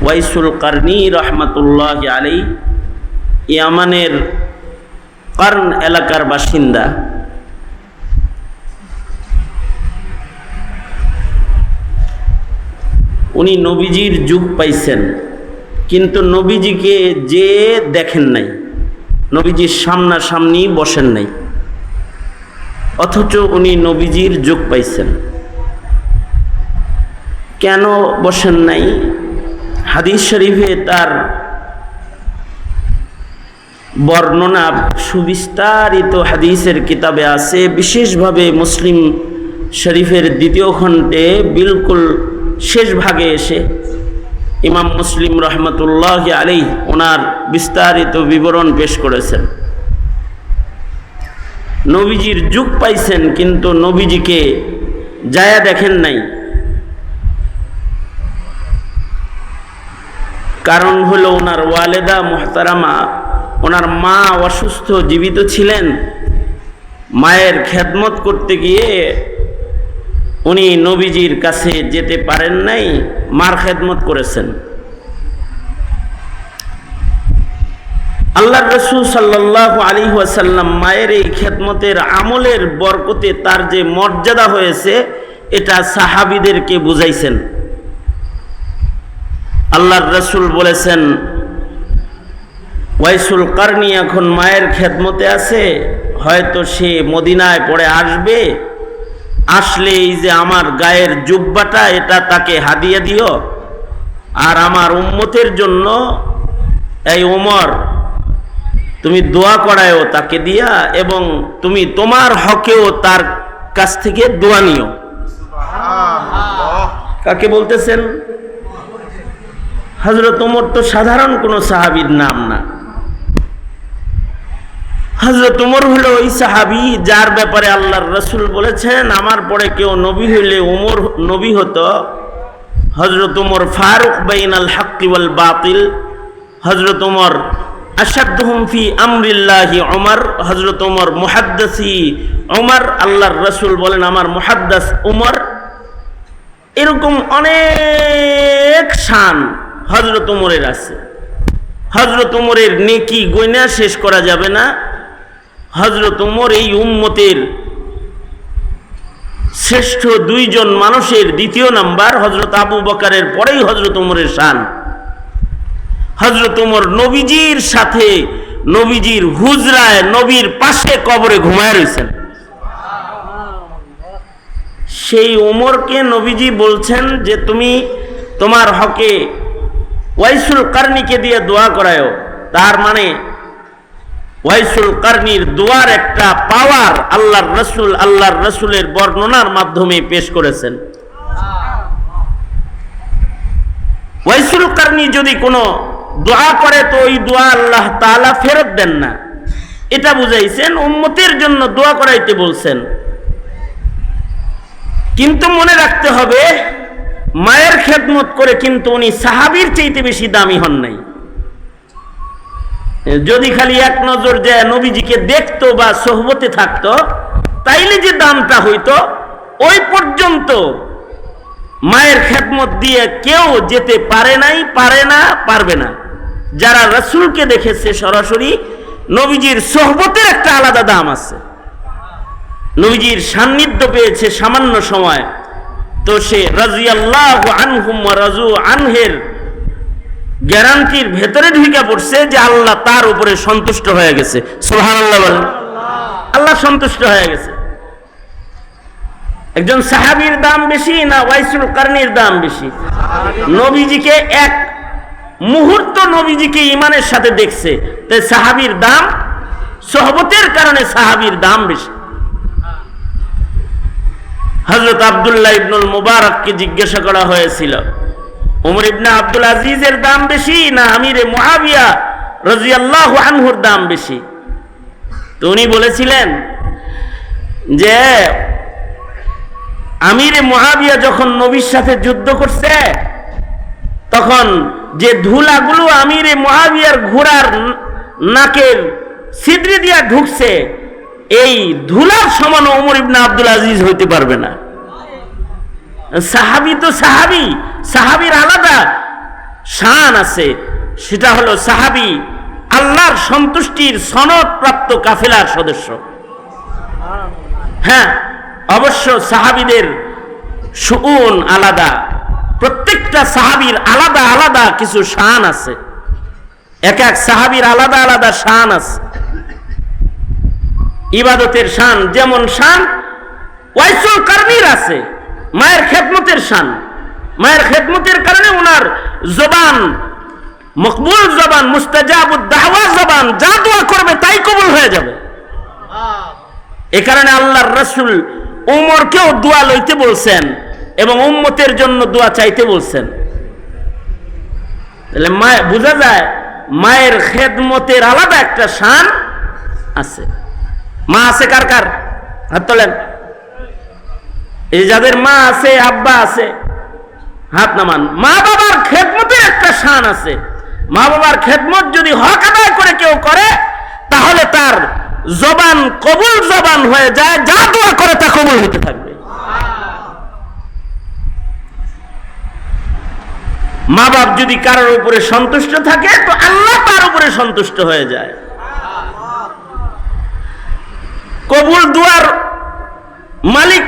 ওয়াইসুল কারনি রহমাতুল্লাহ আলাইহি ইয়ামানের কার্ন এলাকার বাসিন্দা। উনি নবীজির যুগ পাইছেন, কিন্তু নবীজিকে যে দেখেন নাই, নবীজির সামনাসামনি বসেন নাই, অথচ উনি নবীজির যুগ পাইছেন। কেন বসেন নাই? হাদিস শরীফে তার বর্ণনা সুবিস্তারিত হাদিসের কিতাবে আছে। বিশেষভাবে মুসলিম শরীফের দ্বিতীয় খণ্ডে বিলকুল শেষ ভাগে এসে ইমাম মুসলিম রহমতুল্লাহ আলাইহি ওনার বিস্তারিত বিবরণ পেশ করেছেন। নবীজির যুগ পাইছেন, কিন্তু নবীজিকে যায়া দেখেন নাই। কারণ হলো ওনার ওয়ালেদা মুহতারামা, ওনার মা অসুস্থ, জীবিত ছিলেন। মায়ের খেদমত করতে গিয়ে উনি নবীজির কাছে যেতে পারেন নাই, মার খেদমত করেছেন। আল্লাহর রাসূল সাল্লাল্লাহু আলাইহি ওয়াসাল্লাম মায়ের এই খেদমতের আমলের বরকতে তার যে মর্যাদা হয়েছে, এটা সাহাবীদেরকে বুঝাইছেন। আল্লাহর রাসূল বলেছেন, ওয়াইসুল কারনি এখন মায়ের খেদমতে আছে, হয়তো সে মদিনায় পড়ে আসবে, আসলে এই যে আমার গায়ের জুব্বাটা এটা তাকে হাদিয়া দিও, আর আমার উম্মতের জন্য এই ওমর তুমি দোয়া করায়ও তাকে দিয়া, এবং তুমি তোমার হকেও তার কাছ থেকে দোয়া নিও। কাকে বলতেছেন? হযরত ওমর তো সাধারণ কোনো সাহাবীর নাম না। হযরত ওমর হলো ওই সাহাবী যার ব্যাপারে আল্লাহর রাসূল বলেছেন, আমার পরে কেউ নবী হইলে ওমর নবী হতো। হযরত ওমর ফারুক বাইনাল হাক্কি ওয়াল বাতিল। হযরত ওমর আশাদ্দুহুম ফি আমরিল্লাহি ওমর। হযরত ওমর মুহাদ্দিসি ওমর। আল্লাহর রাসূল বলেন, আমার মুহাদ্দিস ওমর। এরকম অনেক শান হযরত ওমরের আছে। হযরত ওমরের নেকি গয়না শেষ করা যাবে না। হযরত ওমর এই উম্মতের শ্রেষ্ঠ দুইজন মানুষের দ্বিতীয় নাম্বার। হযরত আবু বকরের পরেই হযরত ওমরের শান। হযরত ওমর নবীজির সাথে, নবীজির হুজরায়, নবীর পাশে কবরে ঘুমায় রয়েছেন। সেই ওমরকে নবীজি বলছেন যে তুমি তোমার হকে ওয়াইসুল কারনিকে দিয়ে দোয়া করায়ও। তার মানে ওয়াইসুল কারনির দোয়ার একটা পাওয়ার আল্লাহর রাসূলের বর্ণনার মাধ্যমে পেশ করেছেন। ওয়াইসুল কারনি যদি কোনো দোয়া করে তো ওই দোয়া আল্লাহ তাআলা ফেরত দেন না, এটা বুঝাইছেন। উম্মতের জন্য দোয়া করাইতে বলছেন। কিন্তু মনে রাখতে হবে, মায়ের খেদমত করে কিন্তু উনি সাহাবীর চাইতে বেশি দামি হন নাই। যদি খালি এক নজর যে নবীজিকে দেখতো বা সোহবতে থাকতো, তাইলে যে দামটা হইতো, ওই পর্যন্ত মায়ের খেদমত দিয়ে কেউ যেতে পারে নাই, পারে না, পারবে না। যারা রাসূলকে দেখেছে সরাসরি, নবীজির সোহবতের একটা আলাদা দাম আছে। নবীজির সান্নিধ্য পেয়েছে সামান্য সময়, তো সে রাদিয়াল্লাহু আনহুম ওয়া রাজু আনহের গ্যারান্টির ভেতরে ঢুকে পড়ছে যে আল্লাহ তার উপরে সন্তুষ্ট হয়ে গেছে। সুবহানাল্লাহ বলেন। আল্লাহ সন্তুষ্ট হয়ে গেছে। একজন সাহাবীর দাম বেশি না ওয়াইসুল কারনির দাম বেশি? নবীজিকে এক মুহূর্ত নবীজিকে ঈমানের সাথে দেখছে, তাই সাহাবীর দাম, সোহবতের কারণে সাহাবীর দাম বেশি। হযরত আব্দুল্লাহ ইবনুল মুবারককে জিজ্ঞাসা করা হয়েছিল, ওমর ইবনে আব্দুল আজিজের দাম বেশি না আমিরে মুআবিয়া রাদিয়াল্লাহু আনহুর দাম বেশি? তো উনি বলেছিলেন যে আমিরে মুআবিয়া যখন নবীর সাথে যুদ্ধ করছে, তখন যে ধুলাগুলো আমিরে মুআবিয়ার ঘোড়ার নাকের ছিদ্রে দিয়া ঢুকছে, এই ধুলার সমান ওমর ইবনে আব্দুল আজিজ হইতে পারবে না। সাহাবী তো সাহাবী, সাহাবীর আলাদা। শান আছে, সেটা হলো সাহাবী আল্লাহর সন্তুষ্টির সনদ প্রাপ্ত কাফেলার সদস্য। হ্যাঁ, অবশ্য সাহাবীদের শুউন আলাদা, প্রত্যেকটা সাহাবীর আলাদা আলাদা কিছু শান আছে, এক এক সাহাবীর আলাদা আলাদা শান আছে। ইবাদতের শান যেমন শান ওয়াইসুল কারনীর আছে, মায়ের খেদমতের শান। মায়ের খেদমতের কারণে ওনার জবান মকবুল জবান, মুস্তাজাবুদ দাওয়া জবান, যা দোয়া করবে তাই কবুল হয়ে যাবে। এ কারণে আল্লাহর রাসূল উমরকেও দোয়া লইতে বলছেন এবং উম্মতের জন্য দোয়া চাইতে বলছেন। তাহলে বোঝা যায় মায়ের খেদমতের আলাদা একটা শান আছে। মা আছে কার কার? হাত তোলেন। এই যাদের মা আছে, আব্বা আছে, হাত নামান। মা বাবার খেদমতের একটা শান আছে। মা বাবার খেদমত যদি হক আদায় করে কেউ করে, তাহলে তার জবান কবুল জবান হয়ে যায়, যা দোয়া করে তা কবুল হতে থাকবে। মা বাপ যদি কারোর উপরে সন্তুষ্ট থাকে, তো আল্লাহ তার উপরে সন্তুষ্ট হয়ে যায়। কবুল দুয়ার মালিক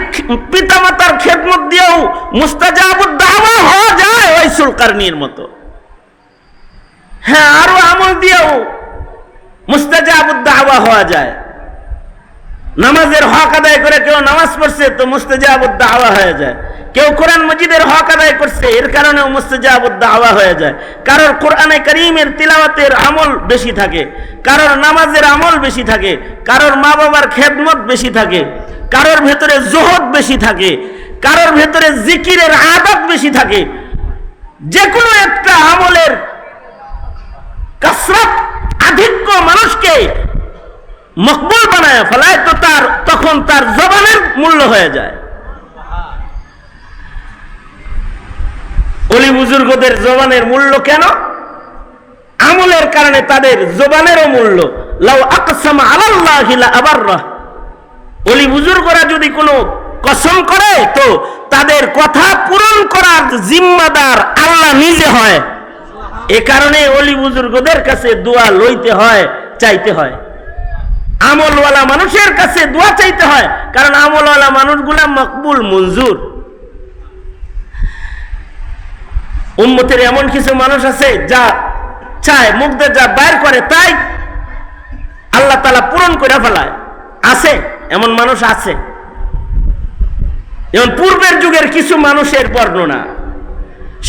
পিতামাতার খেদমত দিয়েও মুস্তাজাবুদ দাওয়া হওয়া যায় ওয়াইসুল কারনীর মতো। হ্যাঁ, আরো আমল দিয়েও মুস্তাজাবুদ দাওয়া হওয়া যায়। নামাজের হক আদায় করে কেউ নামাজ পড়ছে তো মুস্তাজাবুদ দাওয়া হয়ে যায়। কেউ কোরআন মাজিদের হক আদায় করছে, এর কারণেও মুস্তাজাবুদ দাওয়া হয়ে যায়। কারোর কোরআনে কারীমের তিলাওয়াতের আমল বেশি থাকে, কারোর নামাজের আমল বেশি থাকে, কারোর মা বাবার খেদমত বেশি থাকে, কারোর ভেতরে জোহদ বেশি থাকে, কারোর ভেতরে জিকিরের আদত বেশি থাকে। যে কোনো একটা আমলের কাসরাত আধিক্য মানুষকে মকবুল বানায় ফেলায়, তো তখন তার জবানের মূল্য হয়ে যায়। ওলি বুজুর্গদের জবানের মূল্য কেন? আমলের কারণে তাদের জবানেরও মূল্য। লাউ আকসামা আলাল্লাহি লা আবাররা। ওলি বুজুর্গরা যদি কোনো কসম করে, তো তাদের কথা পূরণ করার জিম্মাদার আল্লাহ নিজে হয়। এ কারণে ওলি বুজুর্গদের কাছে দোয়া লইতে হয়, চাইতে হয়। আমলওয়ালা মানুষের কাছে দোয়া চাইতে হয়, কারণ আমলওয়ালা মানুষগুলা মকবুল মঞ্জুর। উম্মতের এমন কিছু মানুষ আছে যা চায়, মুখ দিয়ে যা বাইর করে তাই আল্লাহ তাআলা পূরণ করে ফেলায়। আছে এমন মানুষ আছে। যেমন পূর্বের যুগের কিছু মানুষের বর্ণনা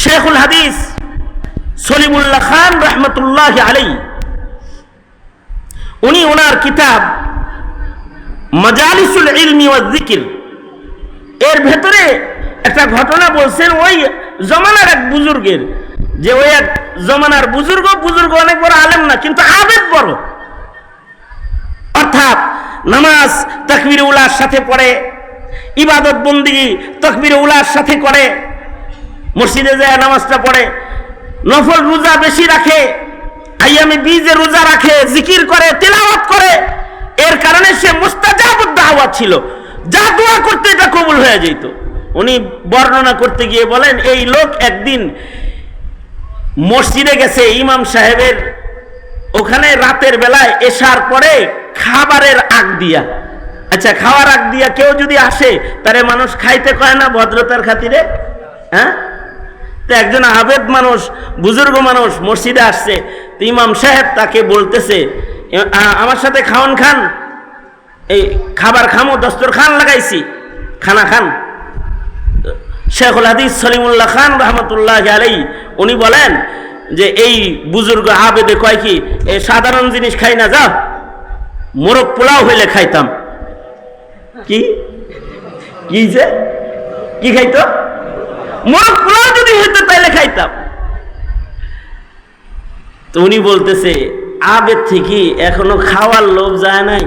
শেখুল হাদিস সলিমুল্লাহ খান রহমতুল্লাহ আলাইহি, উনি ওনার কিতাব মাজালিসুল ইলমি ওয়াজ যিকির এর ভেতরে একটা ঘটনা বলছেন ওই জমানার এক বুজুর্গের, যে ওই এক জমানার বুজুর্গ অনেক বড় আলেম না, কিন্তু আবেদ বড়। অর্থাৎ নামাজ তাকবীরে উলার সাথে পড়ে, ইবাদত বন্দেগী তাকবীরে উলার সাথে করে, মসজিদে যায় নামাজটা পড়ে, নফল রোজা বেশি রাখে, আইয়ামে বীজে রোজা রাখে, জিকির করে, তিলাওয়াত করে। এর কারণে সে মুস্তাজাবুদ দাওয়া ছিল, যা দোয়া করতে এটা কবুল হয়ে যেত। উনি বর্ণনা করতে গিয়ে বলেন, এই লোক একদিন মসজিদে গেছে ইমাম সাহেবের ওখানে, রাতের বেলায় এশার পরে খাবারের আগ দিয়া, আচ্ছা খাওয়ার আগ দিয়া কেউ যদি আসে তারে মানুষ খাইতে কয় না ভদ্রতার খাতিরে? হ্যাঁ, তো একজন আবেদ মানুষ, বুজুর্গ মানুষ মসজিদে আসছে, তো ইমাম সাহেব তাকে বলতেছে, আমার সাথে খাওয়ান খান, এই খাবার খামো, দস্তরখান লাগাইছি, খানা খান। শেখুল হাদিস সলিমুল্লাহ খান রহমতুল্লাহ আলাইহি উনি বলেন যে এই বুজুর্গ আবেদে কয় কি, এই সাধারণ জিনিস খাই না, যা মোরগ পোলাও হইলে খাইতাম। কি কি যে কি খাইতো? মোরগ পোলাও যদি হইতো তাইলে খাইতাম। তো উনি বলতেছে, আবেদ থেকে এখনো খাওয়ার লোভ যায় নাই,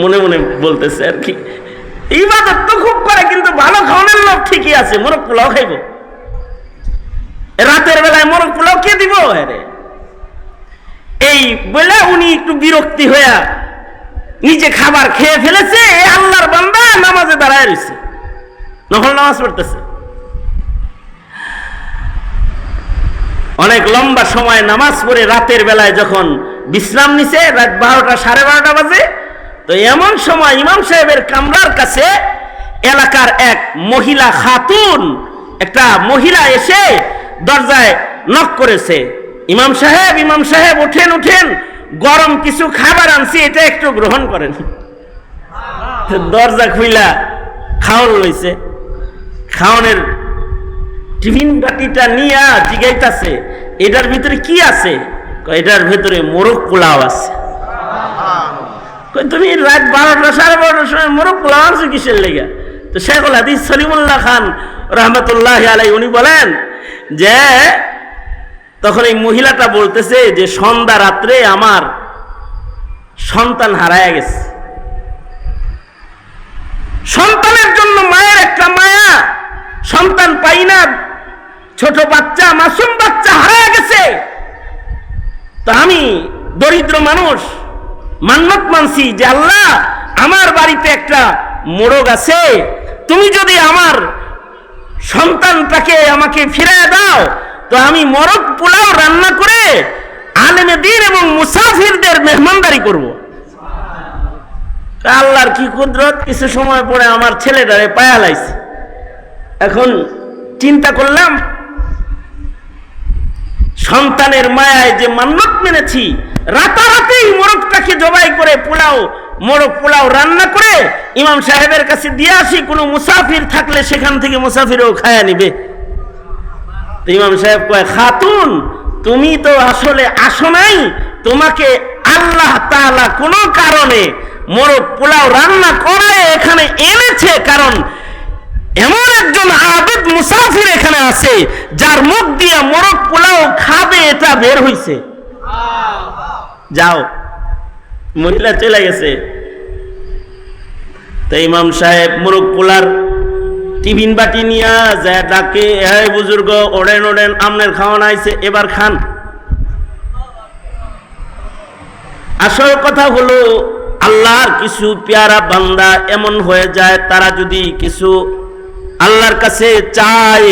মনে মনে বলতেছে আর কি, ইবাদত তো খুব করে কিন্তু ভালো খাওয়ানোর লোভ ঠিকই আছে, মোরগ পোলাও খাইব, রাতের বেলায় মোরগ পোলাও কে দিব? এই বলে উনি একটু বিরক্তি হইয়া নিজে খাবার খেয়ে ফেলেছে। আল্লাহর বান্দা নামাজে দাঁড়ায় রয়েছে, নফল নামাজ পড়তেছে। অনেক লম্বা সময় নামাজ পড়ে রাতের বেলায় যখন বিশ্রাম নিছে, রাত 12টা 12:30 বাজে, তো এমন সময় ইমাম সাহেবের কামরার কাছে এলাকার এক মহিলা খাতুন, একটা মহিলা এসে দরজায় নক করেছে, ইমাম সাহেব উঠেন উঠেন, গরম কিছু খাবার আনছি, এটা একটু গ্রহণ করেন। দরজা খুইলা খাওয়ান লইছে, খাওয়ানের টিফিন বাটিটা নিয়ে জিগাইতাছে এটার ভিতরে কি আছে, এটার ভিতরে মোরগ পোলাও আছে। তুমি রাত 12টা 12:30টার সময় মোরগ পোলাও আনছো কিসের লেগে? তো শেখুল হাদিস সলিমুল্লাহ খান রহমতুল্লাহ আলাই উনি বলেন যে তখন এই মহিলাটা বলতেছে যে সন্ধ্যা রাত্রে আমার সন্তান হারায় গেছে, সন্তানের জন্য মায়ের একটা মায়া, সন্তান পাই না, ছোট বাচ্চা মাসুম বাচ্চা হারায় গেছে। তো আমি দরিদ্র মানুষ মান্নত মানছি যে আল্লাহ আমার বাড়িতে একটা মোরগ আছে, তুমি যদি আমার সন্তানটাকে আমাকে ফিরিয়ে দাও তো আমি মোরগ পোলাও রান্না করে আলেমে দ্বীন এবং মুসাফিরদের মেহমানদারি করব। আল্লাহর কি কুদরত, কিছু সময় পরে আমার ছেলেটারে পায়া লাইছে। এখন চিন্তা করলাম সন্তানের মায়ায় যে মান্নত মেনেছি, রাতারাতেই মোরগটাকে জবাই করে মোরগ পোলাও রান্না করে ইমাম সাহেবের কাছে দিয়ে আসি, কোনো মুসাফির থাকলে সেখান থেকে মুসাফিরও খায়া নিবে। তো ইমাম সাহেব কয়, খাতুন তুমি তো আসলে আসো নাই, তোমাকে আল্লাহ তাআলা কোনো কারণে মোরগ পোলাও রান্না করে এখানে এনেছে, কারণ এমন একজন আবেদ মুসাফির এখানে আছে যার মুখ দিয়ে মোরগ পোলাও খাবে, এটা বের হইছে। যাও। মহিলা চলে গেছে। তো ইমাম সাহেব মোরগ পোলার টিফিন বাটি নিয়ে যায়, ডাকে, হে বুজুর্গ, ওড়েন ওড়েন, আমনের খাওয়ানো আইছে, এবার খান। আসল কথা হলো আল্লাহর কিছু পেয়ারা বান্দা এমন হয়ে যায়, তারা যদি কিছু আল্লাহর কাছে চায়,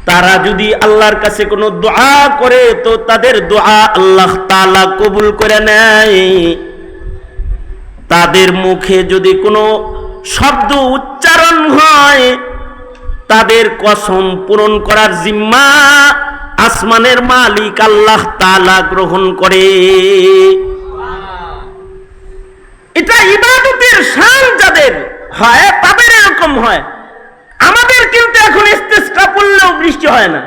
তারা যদি আল্লাহর কাছে কোনো দোয়া করে তো তাদের দোয়া আল্লাহ তাআলা কবুল করে নেয়। তাদের মুখে যদি কোনো শব্দ উচ্চারণ হয়, তাদের কসম পূরণ করার জিম্মা আসমানের মালিক আল্লাহ তাআলা গ্রহণ করে। এটা ইবাদতের শান যাদের হয় তাদের এরকম হয়। আমাদের কিন্তু এখন ইস্তেসকা পড়লেও বৃষ্টি হয় না।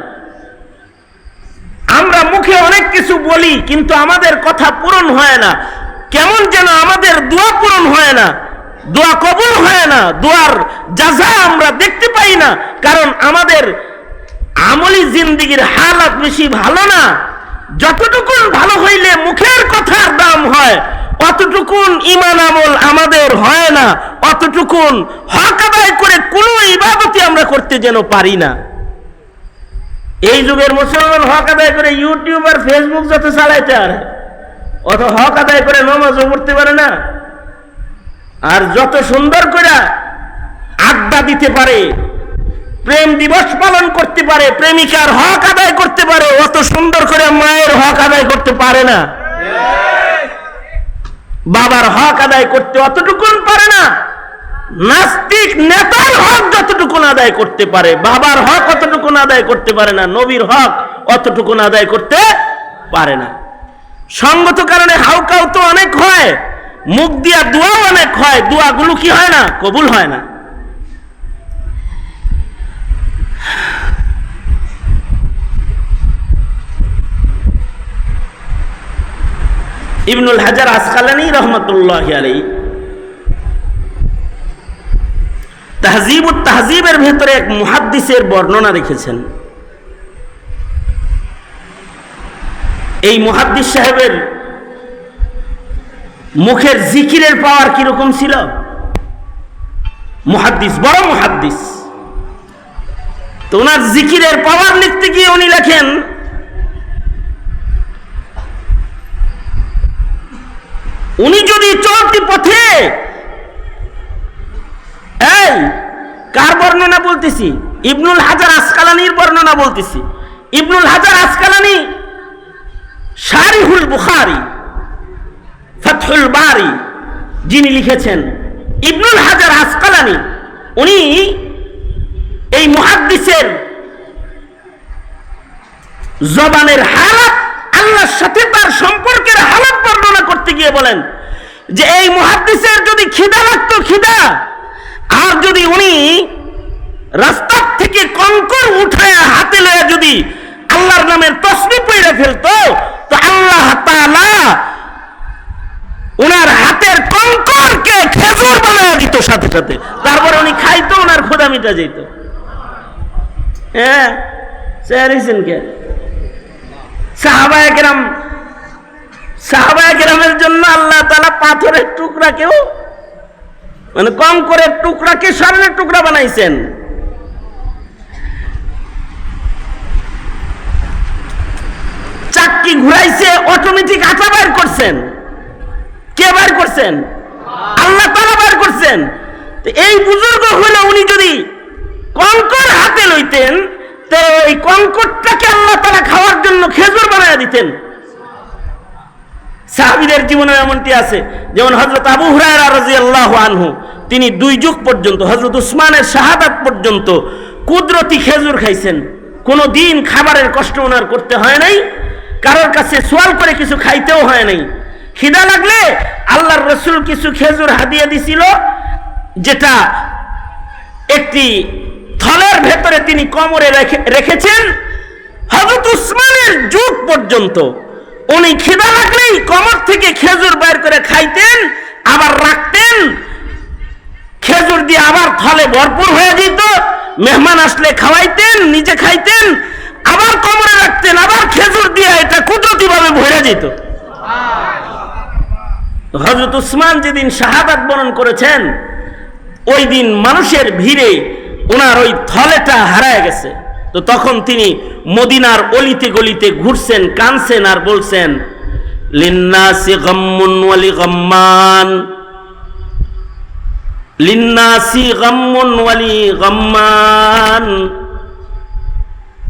আমরা মুখে অনেক কিছু বলি কিন্তু আমাদের কথা পূরণ হয় না, কেমন যেন আমাদের দোয়া পূরণ হয় না, দোয়া কবুল হয় না, দোয়ার জাযা আমরা দেখতে পাই না, কারণ আমাদের আমলি জিন্দেগির হালাত বেশি ভালো না। যতটুকুন ভালো হইলে মুখের কথার দাম হয়, অতটুকুন ঈমান আমল আমাদের হয় না, অতটুকুন হক আদায় করে কোনো ইবাদতই আমরা করতে যেন পারি না। এই যুগের মুসলমান হক আদায় করে ইউটিউব আর ফেসবুক যত চালাইতে পারে, অত হক আদায় করে নামাজও পড়তে পারে না। আর যত সুন্দর করে আড্ডা দিতে পারে, প্রেম দিবস পালন করতে পারে, প্রেমিকার হক আদায় করতে পারে, অত সুন্দর করে মায়ের হক আদায় করতে পারে না, বাবার হক আদায় করতে অতটুকুন পারে না। নাস্তিক নেতার হক যতটুকুন আদায় করতে পারে, বাবার হক অতটুকুন আদায় করতে পারে না, নবীর হক অতটুকুন আদায় করতে পারে না। সঙ্গত কারণে হাউকাউ তো অনেক হয়, মুখ দিয়া দোয়াও অনেক হয়, দোয়াগুলো কি হয় না, কবুল হয় না। ইবনুল হাজার আসকালানী রহমতুল্লাহ আলাইহি তাহজিবুত তাহজিবের ভেতরে এক মুহাদ্দিসের বর্ণনা রেখেছেন। এই মুহাদ্দিস সাহেবের মুখের জিকিরের পাওয়ার কিরকম ছিল। মুহাদ্দিস, বড় মুহাদ্দিস, তো ওনার জিকিরের পাওয়ার লিখতে গিয়ে উনি লেখেন, উনি যদি চলতি পথে, এই কার বর্ণনা বলতেছি, ইবনুল হাজার আসকালানির বর্ণনা বলতেছি। ইবনুল হাজার আসকালানি শারিহুল বুখারী ফাতহুল বারী যিনি লিখেছেন, ইবনুল হাজার আসকালানি উনি এই মুহাদ্দিসের জবানের হালাত, আল্লাহর সাথে তার সম্পর্কের হালাত বর্ণনা করতে গিয়ে বলেন যে এই মুহাদ্দিসের যদি খিদা লাগতো, খিদা, আর যদি উনি রাস্তার থেকে কঙ্কর উঠায় হাতে লয়ে যদি আল্লাহর নামের তসবিহ পড়ে ফেলতো, তো আল্লাহ তাআলা উনার হাতের কঙ্করকে খেজুর বানায় দিত সাথে সাথে, তারপরে উনি খাইতো, ওনার ক্ষুধা মিটা যেত। হ্যাঁ, চেয়ারিছেন কে? সাহাবায়ে কেরামের জন্য আল্লাহ তাআলা পাথরের টুকরাকেও, মানে কঙ্করের টুকরাকে স্বর্ণের টুকরা বানাইছেন। চাক্কি ঘুরাইছে, অটোমেটিক আটা বের করছেন। কে বের করছেন? আল্লাহ তাআলা বের করছেন। তো এই বুজুর্গ হলো, উনি যদি কঙ্কর হাতে লইতেন, তো এই কঙ্করটাকে আল্লাহ তাআলা খাওয়ার জন্য খেজুর বানায় দিতেন। সাহাবীদের জীবনে এমনটি আছে, যেমন হযরত আবু হুরায়রা রাদিয়াল্লাহু আনহু, তিনি 2 যুগ পর্যন্ত, হযরত উসমানের শাহাদাত পর্যন্ত কুদরতি খেজুর খাইছেন। কোনো দিন খাবারের কষ্ট ওনার করতে হয় নাই, কারোর কাছে সোয়াল করে কিছু খাইতেও হয় নাই। খিদা লাগলে আল্লাহর রাসূল কিছু খেজুর হাদিয়া দিছিল, যেটা একটি থলের ভেতরে তিনি কোমরে রেখেছেন। হযরত উসমানের যুগ পর্যন্ত উনি খিদা লাগলেই কোমর থেকে খেজুর বের করে খাইতেন, আবার রাখতেন, খেজুর দিয়ে আবার থলে ভরপুর হয়ে যেত। মেহমান আসলে খাওয়াইতেন, নিজে খাইতেন, আবার কোমরে রাখতেন, আবার খেজুর দিয়ে এটা কুদরতি ভাবে ভরে যেত। হযরত উসমান যেদিন শাহাদাত বরণ করেছেন, ওই দিন মানুষের ভিড়ে ওনার ওই থলেটা হারায় গেছে। তো তখন তিনি মদিনার অলিতে গলিতে ঘুরছেন, কানছেন আর বলছেন, লিন্নাসি গাম্মুন ওয়ালি গাম্মান, লিন্নাসি গাম্মুন ওয়ালি গাম্মান,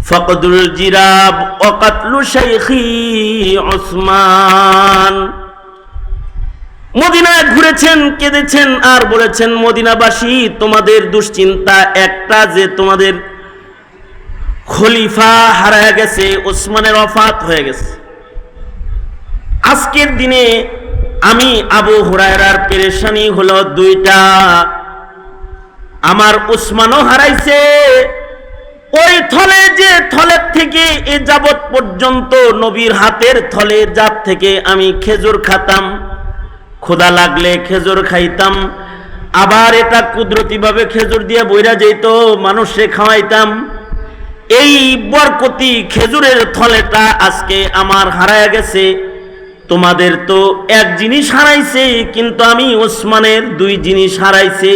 ফাকদুল জিরাব ওয়া কাতলু শাইখি উসমান। মদিনায় ঘুরেছেন, কেঁদেছেন আর বলেছেন, মদিনাবাসী, তোমাদের দুশ্চিন্তা একটা, যে তোমাদের খলিফা হারায় গেছে, ওসমানের ওফাত হয়ে গেছে। আজকের দিনে আমি আবু হুরায়রার পেরেশানি হলো 2টা, আমার উসমানও হারাইছে। ওই থলে, যে থলের থেকে এ যাবৎ পর্যন্ত নবীর হাতের থলে, যার থেকে আমি খেজুর খাতাম, ক্ষুধা লাগলে খেজুর খাইতাম, আবার এটা কুদরতি ভাবে খেজুর দিয়ে বইরা যেত, মানুষে খাওয়াইতাম। এই বরকতি খেজুরের থলেটা আজকে আমার হারায় গেছে। তোমাদের তো এক জিনিস হারাইছে, কিন্তু আমি ওসমানের 2 জিনিস হারাইছে।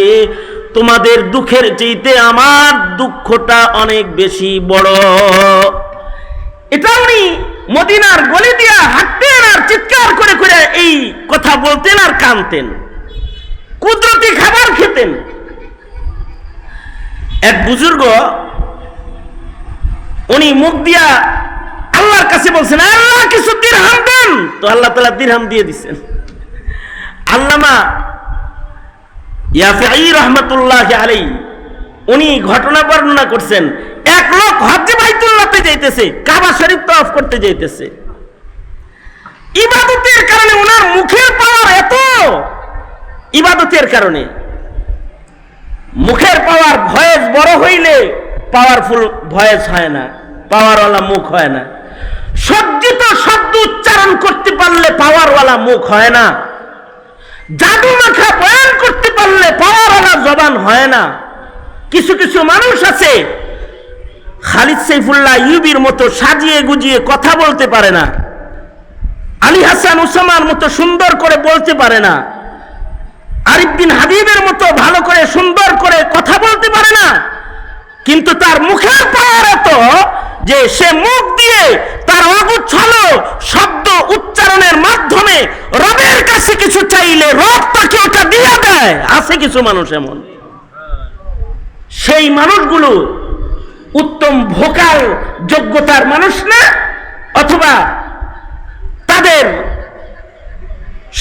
তোমাদের দুঃখের চাইতে আমার দুঃখটা অনেক বেশি বড়। এটা উনি মদিনার গলি দিয়া হাঁটতেন আর চিৎকার করে করে এই কথা বলতেন আর কাঁদতেন, কুদরতি খাবার খেতেন। এক বুজুর্গ, উনি মুখ দিয়া আল্লাহর কাছে বলছেন, আল্লাহ কিছু দিরহাম দেন, তো আল্লাহ তাআলা দিরহাম দিয়ে দিচ্ছেন। আল্লামা ইয়াফঈ রাহমাতুল্লাহি আলাইহি উনি ঘটনা বর্ণনা করছেন, এক লোক হজ্জে বাইতুল্লাহতে যাইতেছে, কাবা শরীফ তওয়াফ করতে যাইতেছে। ইবাদতের কারণে ওনার মুখের পাওয়ার এত, ইবাদতের কারণে মুখের পাওয়ার, ভয়েস বড় হইলে পাওয়ারফুল ভয়েস হয় না, পাওয়ারওয়ালা মুখ হয় না। সজ্জিত শব্দ উচ্চারণ করতে পারলে পাওয়ারওয়ালা মুখ হয় না। জাদু মাখা বয়ান করতে পারলে পাওয়ারওয়ালা জবান হয় না। কিছু কিছু মানুষ আছে, খালিদ সাইফুল্লাহ ইউবির মতো সাজিয়ে গুজিয়ে কথা বলতে পারে না, আলী হাসান উসামার মতো সুন্দর করে বলতে পারে না, আরিফ বিন হাবিবের মতো ভালো করে সুন্দর করে কথা বলতে পারে না, কিন্তু তার মুখের পাওয়ার এত যে সে মুখ দিয়ে তার অগুচ্ছল শব্দ উচ্চারণের মাধ্যমে রবের কাছে কিছু চাইলে রব তাকে ওটা দিয়ে দেয়। আছে কিছু মানুষ এমন, সেই মানুষগুলো উত্তম ভোকাল যোগ্যতার মানুষ না, অথবা তাদের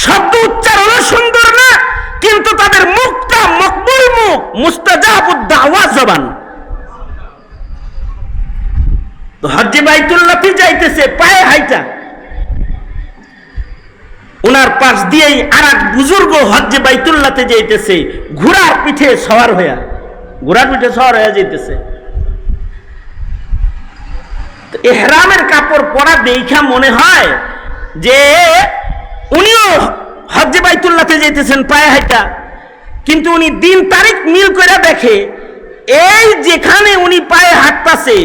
শব্দ উচ্চারণ সুন্দর না, কিন্তু তাদের মুখটা মকবুল মুখ, মুস্তাজাবুদ দাওয়া জবান। তো হজ্জে বাইতুল্লাহতে যাইতেছে পায়ে হাইটা, ওনার পাশ দিয়েই আর এক বুজুর্গ হজ্জে বাইতুল্লাহতে যাইতেছে ঘোড়ার পিঠে সওয়ার হইয়া, ঘোড়ার পিঠে সওয়ার হইয়া যাইতেছে। ইহরামের কাপড় পরা দেখা মনে হয় যে উনিও হজ্জে বাইতুল্লাহতে যাইতেছেন পায়ে হাইটা, কিন্তু উনি দিন তারিখ মিল করে দেখে এই যেখানে উনি পায়ে হাঁটতাছে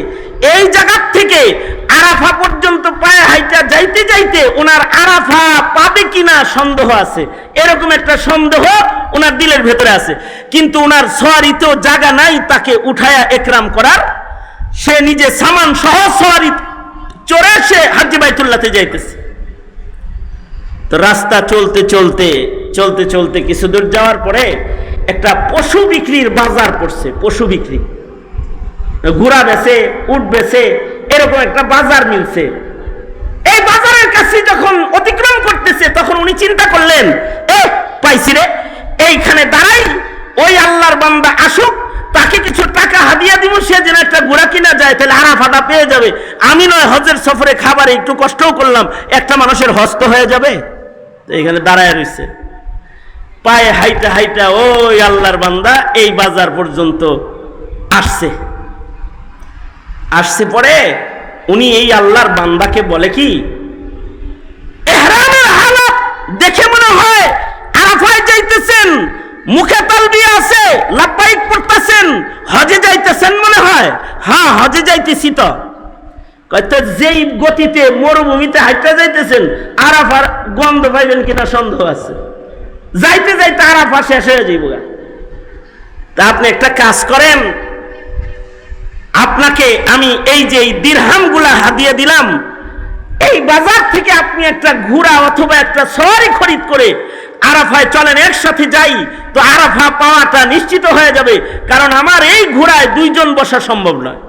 এই জায়গা থেকে আরাফা পর্যন্ত পায়ে হাইটা যাইতে যাইতে ওনার আরাফা পাবে কিনা সন্দেহ আছে, এরকম একটা সন্দেহ ওনার দিলের ভেতরে আছে। কিন্তু ওনার সওয়ারিতেও জায়গা নাই তাকে উঠায়া একরাম করার, সে নিজে সামান সহ সওয়ারি চড়ে সে হজ্জে বাইতুল্লাহতে যাইতেছে। তো রাস্তা চলতে চলতে চলতে চলতে কিছু দূর যাওয়ার পরে একটা পশু বিক্রির বাজার পড়ছে, পশু বিক্রি, ঘোড়া বেচে, উট বেচে, এরকম একটা বাজার মিলছে। এই বাজারের কাছে যখন অতিক্রম করতেছে তখন উনি চিন্তা করলেন, এ পাইছি রে, এইখানে দাঁড়াই, ওই আল্লাহর বান্দা আসুক, তাকে কিছু টাকা হাদিয়া দিব, সে যেন একটা ঘোড়া কিনা যায়, তাহলে আরাফাটা পেয়ে যাবে। আমি নয় হজের সফরে খাবারে একটু কষ্টও করলাম, একটা মানুষের হস্ত হয়ে যাবে। এখানে দাঁড়ায় রয়েছে, পায়ে হাইটা হাইটা ওই আল্লাহর বান্দা এই বাজার পর্যন্ত আসছে। আসছে পরে উনি এই আল্লাহর বান্দাকে বলে কি, ইহরামের হালত দেখে মনে হয় আরাফায় যাইতেছেন, মুখে তালবিয়া আছে, লাব্বাইক পড়তেছেন, হজে যাইতেছেন মনে হয়। হ্যাঁ হজে যাইতেছি। তো যেই গতিতে মরুভূমিতে হাইটা যাইতেছেন, আরাফার গন্ধ পাইবেন কিনা সন্দেহ আছে, যাইতে যাইতে আরাফা শেষ হয়ে যাইব। তা আপনি একটা কাজ করেন, আপনাকে আমি এই যে দিরহামগুলা হাদিয়া দিলাম, এই বাজার থেকে আপনি একটা ঘোড়া অথবা একটা সওয়ারি খরিদ করে আরাফায় চলেন, একসাথে যাই, তো আরাফা পাওয়াটা নিশ্চিত হয়ে যাবে, কারণ আমার এই ঘোড়ায় দুইজন বসা সম্ভব নয়।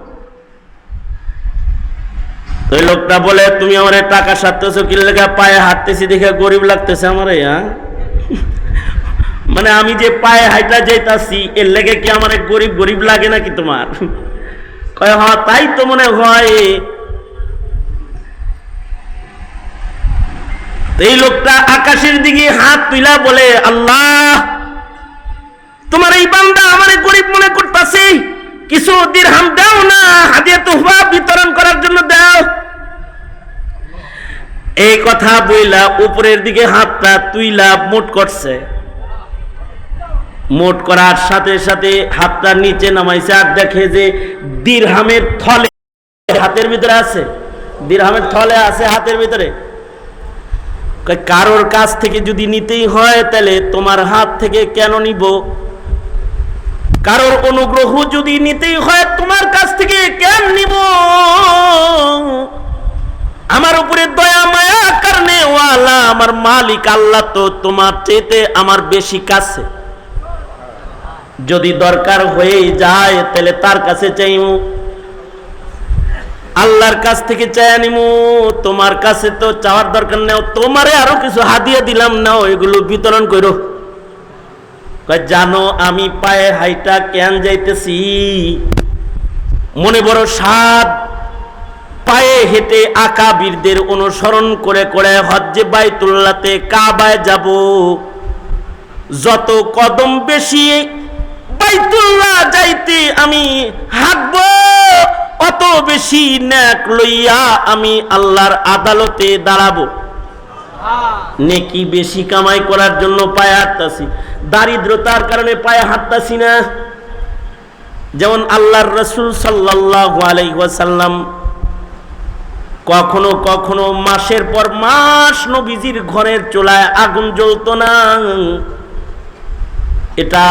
তো লোকটা বলে, তুমি আমার টাকা সারতেছো কি লেগে? পায়ে হাঁটতেছি দেখে গরিব লাগতেছে আমার। মানে আমি যে পায়ে হাইটা যাইতাছি এর লেগে কি আমার গরিব গরিব লাগে নাকি তোমার? কয় হ্যাঁ তাই তো মনে হয়। এই লোকটা আকাশের দিকে হাত তুইলা বলে, আল্লাহ তোমার এই বান্দা আমারে গরিব মনে করতেছে, কিছু দিরহাম দাও না, হাদিয়া তোহফা বিতরণ করার জন্য দাও। এই কথা বইলা উপরের দিকে হাতটা তুইলা মোট করছে, মোট করার সাথে সাথে হাতটা নিচে নামাইছে, আর দেখে যে দিরহামের থলে হাতের ভিতরে আছে, দিরহামের থলে আছে হাতের ভিতরে। কারোর কাছ থেকে যদি নিতেই হয় তাহলে তোমার হাত থেকে কেন নিব? কারোর অনুগ্রহ যদি নিতেই হয় তোমার কাছ থেকে কেন নিব? আমার উপরে দয়া মায়া কারণে ওয়ালা আমার মালিক আল্লাহ তো তোমার চাইতে আমার বেশি কাছে। যদি দরকার হয়ে যায় তাহলে তার কাছে চাইমু, আল্লাহর কাছ থেকে চাই নিমু, তোমার কাছে তো চাওয়ার দরকার নেই। তোমারে আরো কিছু হাদিয়া দিলাম, নাও এগুলো বিতরণ করো। জানো আমি পায়ে হাইটা কেন যাইতেছি? মনে বড় সাদ, পায়ে হেঁটে আকাবিরদের অনুসরণ করে করে হজ্জে বাইতুল্লাহতে কাবায় যাব। যত কদম বেশি বাইতুল্লাহ যাইতে আমি হাঁটবো, অত বেশি নেক লইয়া আমি আল্লাহর আদালতে দাঁড়াবো। নেকি বেশি কামাই করার জন্য পায়ে হাঁটতাছি, দারিদ্রতার কারণে পায়ে হাঁটতাছি না। যেমন আল্লাহর রাসূল সাল্লাল্লাহু আলাইহি ওয়াসাল্লাম কখনো কখনো মাসের পর মাস নবীজির ঘরের চুলায় আগুন জ্বলতো না। এটা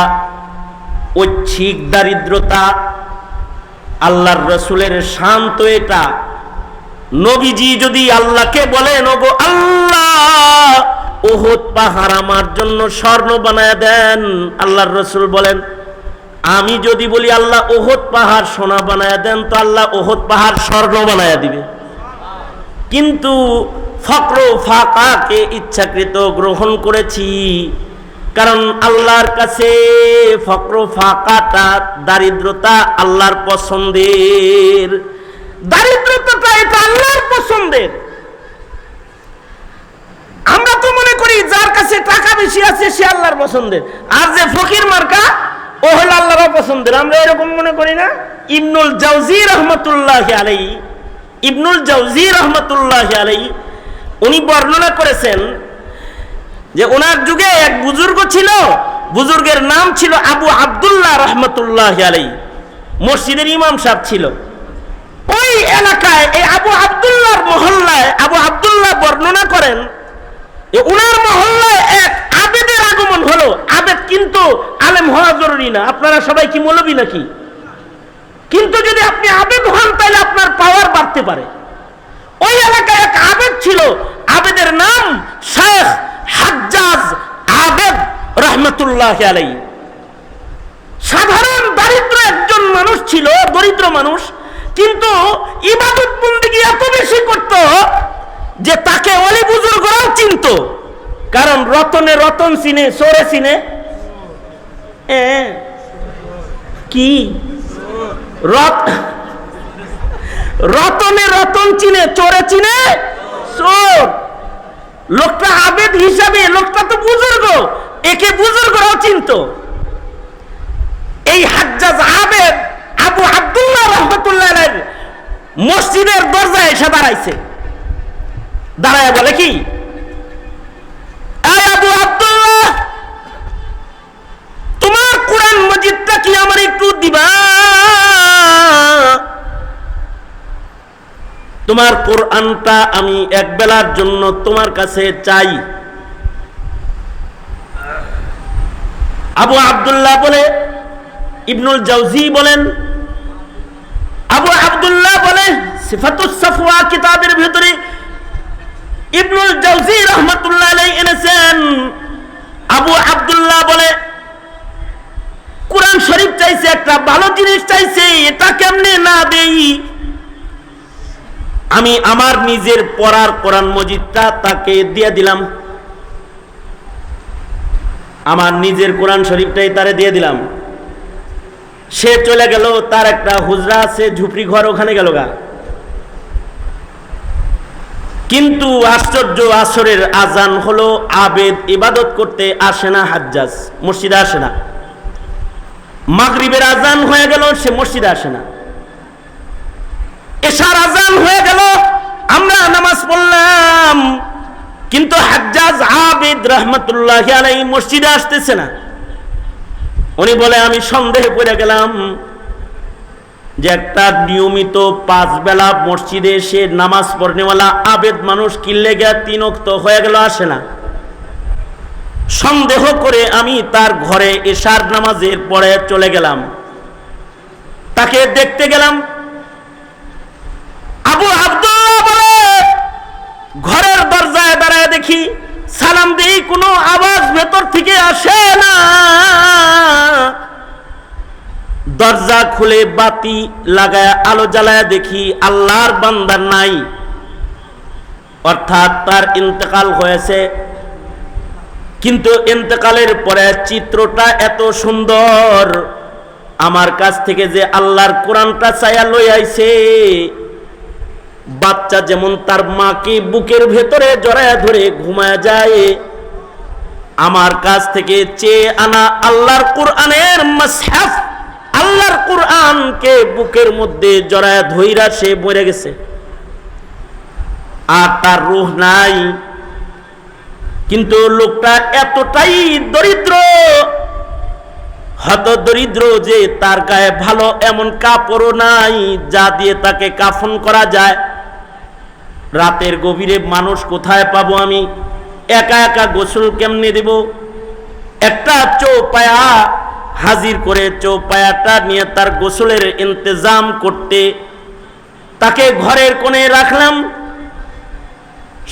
ঐচ্ছিক দারিদ্রতা, আল্লাহর রাসূলের শান্ত এটা। নবীজি যদি আল্লাহকে বলেন, ওগো আল্লাহ উহুদ পাহাড় আমার জন্য স্বর্ণ বানায় দেন, আল্লাহর রাসূল বলেন আমি যদি বলি আল্লাহ ওহদ পাহাড় সোনা বানায়া দেন, তো আল্লাহ ওহদ পাহাড় স্বর্ণ বানায়া দিবে। কিন্তু ফক্র ফাকাকে ইচ্ছাকৃত গ্রহণ করেছি, কারণ আল্লাহর কাছে ফক্র ফাকাটা, দারিদ্রতা আল্লাহর পছন্দের। দারিদ্রতাটা এটা আল্লাহর পছন্দের। আমরা তো মনে করি যার কাছে টাকা বেশি আছে সে আল্লাহর পছন্দের, আর যে ফকির মার্কা ও হলো আল্লাহর পছন্দের। আমরা এরকম মনে করি না? ইবনুল জাওজি রাহমাতুল্লাহি আলাইহি, ইবনুল জাওজি রাহমাতুল্লাহি আলাইহি উনি বর্ণনা করেছেন যে ওনার যুগে এক বুজুর্গ ছিল, বুজুর্গের নাম ছিল আবু আব্দুল্লাহ রাহমাতুল্লাহি আলাইহি, মসজিদের ইমাম সাহেব ছিল। ওই এলাকায় এই আবু আব্দুল্লাহর মহল্লায় আবু আব্দুল্লাহ বর্ণনা করেন ওনার মহল্লায় এক আবেদের আগমন হলো। আবেদ কিন্তু আলেম হওয়া জরুরি না, আপনারা সবাই কি মৌলবী নাকি? কিন্তু যদি আপনি আবেদ হন তাহলে আপনার পাওয়ার বাড়তে পারে। ওই এলাকায় এক আবেদ ছিল, আবেদের নাম শেখ হাজ্জাজ আবেদ রাহমাতুল্লাহি আলাইহি। সাধারণ দারিদ্র একজন মানুষ ছিল, দরিদ্র মানুষ, কিন্তু ইবাদত বন্দেগী এত বেশি করত যে তাকে ওলি বুজুর্গরাও চিনত। কারণ রতনে রতন চিনে, চোরে চিনে কি? রতনে রতন চিনে, চোরে চিনে চোর। লোকটা আবেদ হিসাবে, লোকটা তো বুজুর্গ, একে বুজুর্গরাও চিনত। এই হাজ্জাজ আবেদ আবু আব্দুল্লাহ রাহমাতুল্লাহ আলাইহি মসজিদের দরজায় এসে দাঁড়াইছে। দাঁড়ায় বলে কি, এই আবু আব্দুল্লাহ, তোমার কোরআন মজিদটা কি আমার একটু দিবা? তোমার কোরআনটা আমি এক বেলার জন্য তোমার কাছে চাই। আবু আব্দুল্লাহ বলে, ইবনুল জাওজি বলেন, আবু আব্দুল্লাহ বলে সিফাতুস সাফওয়া কিতাবের ভিতরে ইবনুল জাওজি রাহমাতুল্লাহ আলাইহি এনেছেন। আবু আব্দুল্লাহ বলে কোরআন শরীফ চাইছে, একটা ভালো জিনিস চাইছে, এটা কেমনে না দেই? আমি আমার নিজের পড়ার কোরআন মজিদটা তাকে দিয়ে দিলাম, আমার নিজের কোরআন শরীফটাই তারে দিয়ে দিলাম। সে চলে গেল, তার একটা হুজরা আছে, ঝুপড়ি ঘর, ওখানে গেল গা। কিন্তু আশ্চর্য, আসরের আজান হলো, আবেদ ইবাদত করতে আসে না, হাজ্জাজ মসজিদে আসে না। মাগরিবের আজান হয়ে গেল, সে মসজিদে আসে না। এশার আজান হয়ে গেল, আমরা নামাজ পড়লাম, কিন্তু হাজ্জাজ আবেদ রাহমাতুল্লাহি আলাইহি মসজিদে আসতেছে না। উনি বলে আমি সন্দেহে পড়ে গেলাম যে একটা নিয়মিত 5 বেলা মসজিদে এসে নামাজ পড়নেওয়ালা আবেদ মানুষ কিল্লে গিয়া 3 ওয়াক্ত হয়ে গেল, আসে না। সন্দেহ করে আমি তার ঘরে এশার নামাজের পরে চলে গেলাম, তাকে দেখতে গেলাম। আবু আব্দুল্লাহ বলে ঘরের দরজায় দাঁড়ায় দেখি, সালাম দেই, কোনো আওয়াজ ভেতর থেকে আসে না। দরজা খুলে বাতি লাগায় আলো জ্বালায় দেখি আল্লাহর বান্দা নাই, অর্থাৎ তার ইন্তেকাল হয়েছে। কিন্তু ইন্তেকালের পরে চিত্রটা এত সুন্দর, আমার কাছ থেকে যে আল্লাহর কোরআনটা চাইয়া লই আইছে, বাচ্চা যেমন তার মাকে বুকের ভেতরে জড়ায় ধরে ঘুমায় যায়, আমার কাছ থেকে চেয়ে আনা আল্লাহর কোরআনের মাসহাফ, আল্লাহর কোরআনকে বুকের মধ্যে জড়ায় ধইরা সে মরে গেছে, আর তার রূহ নাই। কিন্তু লোকটা এতটাই দরিদ্র, হত দরিদ্র যে তার গায়ে ভালো এমন কাপড়ও নাই যা দিয়ে তাকে কাফন করা যায়। রাতের গভীরে মানুষ কোথায় পাবো আমি? একা একা গোসল কেমনে দেব? একটা চৌপায়া হাজির করে চৌপায়াটা নিয়ে তার গোসলের ইন্তজাম করতে তাকে ঘরের কোণে রাখলাম।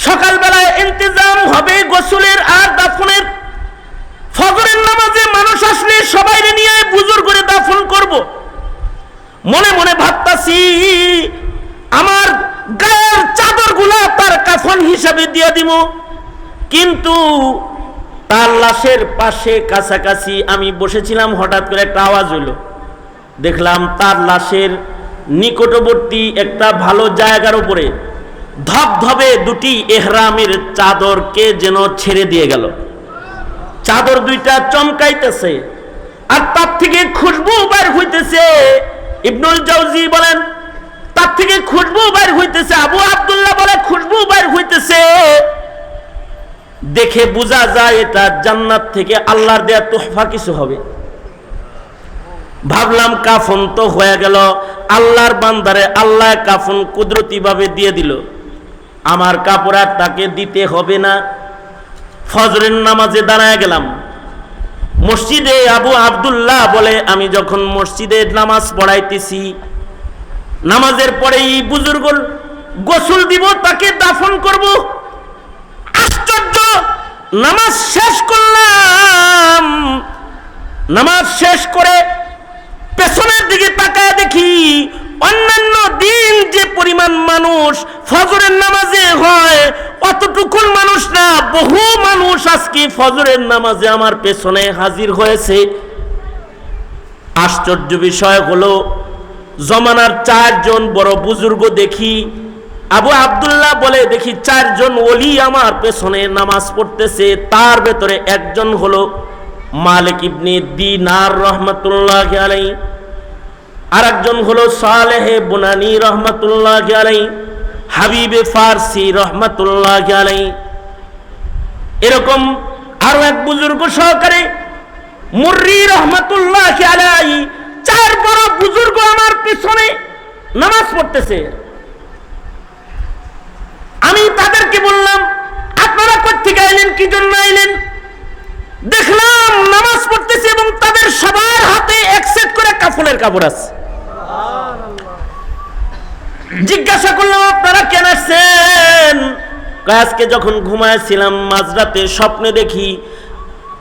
সকালবেলায় ইন্তজাম হবে গোসলের আর দাফনের। ফজরের নামাজে মানুষ আসলে সবাই নিয়ে বুজুর্গ করে দাফন করব। মনে মনে ভাবতাছি আমার গায়ের চাদরগুলা তার কাফন হিসাবে দিয়ে দিব, কিন্তু তার লাশের পাশে কাছাকাছি আমি বসেছিলাম, হঠাৎ করে একটা আওয়াজ হইল। দেখলাম তার লাশের নিকটবর্তী একটা ভালো জায়গার উপরে ধবধবে দুটি এহরামের চাদরকে যেন ছেড়ে দিয়ে গেল। চাদর দুইটা চমকাইতেছে আর তার থেকে খুশবু বের হইতেছে। ইবনুল জাওজি বলেন তার থেকে খুশবু বের হইতেছে, আবু আব্দুল্লাহ বলে খুশবু বের হইতেছে। দেখে বোঝা যায় এটা জান্নাত থেকে আল্লাহর দেয়া তোহফা কিছু হবে। ভাবলাম কাফন তো হয়ে গেল, আল্লাহর বান্দারে আল্লাহ কাফন কুদরতি ভাবে দিয়ে দিল, আমার কাপড় আর তাকে দিতে হবে না। ফজরের নামাজে দাঁড়ায় গেলাম মসজিদে। আবু আব্দুল্লাহ বলে আমি যখন মসজিদে নামাজ পড়াইতেছি, নামাজের পরেই বুজুর্গ গোসল দিব, তাকে দাফন করব। আশ্চর্য, নামাজ শেষ করলাম, নামাজ শেষ করে পেছনের দিকে তাকায় দেখি অন্যান্য দিন যে পরিমাণ মানুষ ফজরের নামাজে হয় অতটুকুন মানুষ না, বহু মানুষ আজকে ফজরের নামাজে আমার পেছনে হাজির হয়েছে। আশ্চর্য বিষয় হলো জমানার 4 জন বড় বুজুর্গ দেখি, আবু আব্দুল্লাহ বলে দেখি 4 জন ওলি আমার পেছনে নামাজ পড়তেছে। তার ভেতরে একজন হলো মালিক ইবনে দিনার রহমাতুল্লাহি আলাইহি, আর একজন হলো সালেহ বুনানি রহমাতুল্লাহি আলাইহি, হাবিবে ফারসি রহমাতুল্লাহি আলাইহি, এরকম আরো এক বুজুর্গ সহকারে মুররি রহমাতুল্লাহি আলাইহি। 4 বড় বুজুর্গ আমার পিছনে নামাজ পড়তেছে। আমি তাদেরকে বললাম আপনারা কোত্থেকে আইলেন, কি জন্য আইলেন? দেখলাম নামাজ পড়তেছে এবং তাদের সবার হাতে এক সেট করে কাফনের কাপড় আছে। জিজ্ঞাসা করলাম আপনারা কেন আসছেন? আজকে যখন ঘুমাইছিলাম মাঝরাতে স্বপ্নে দেখি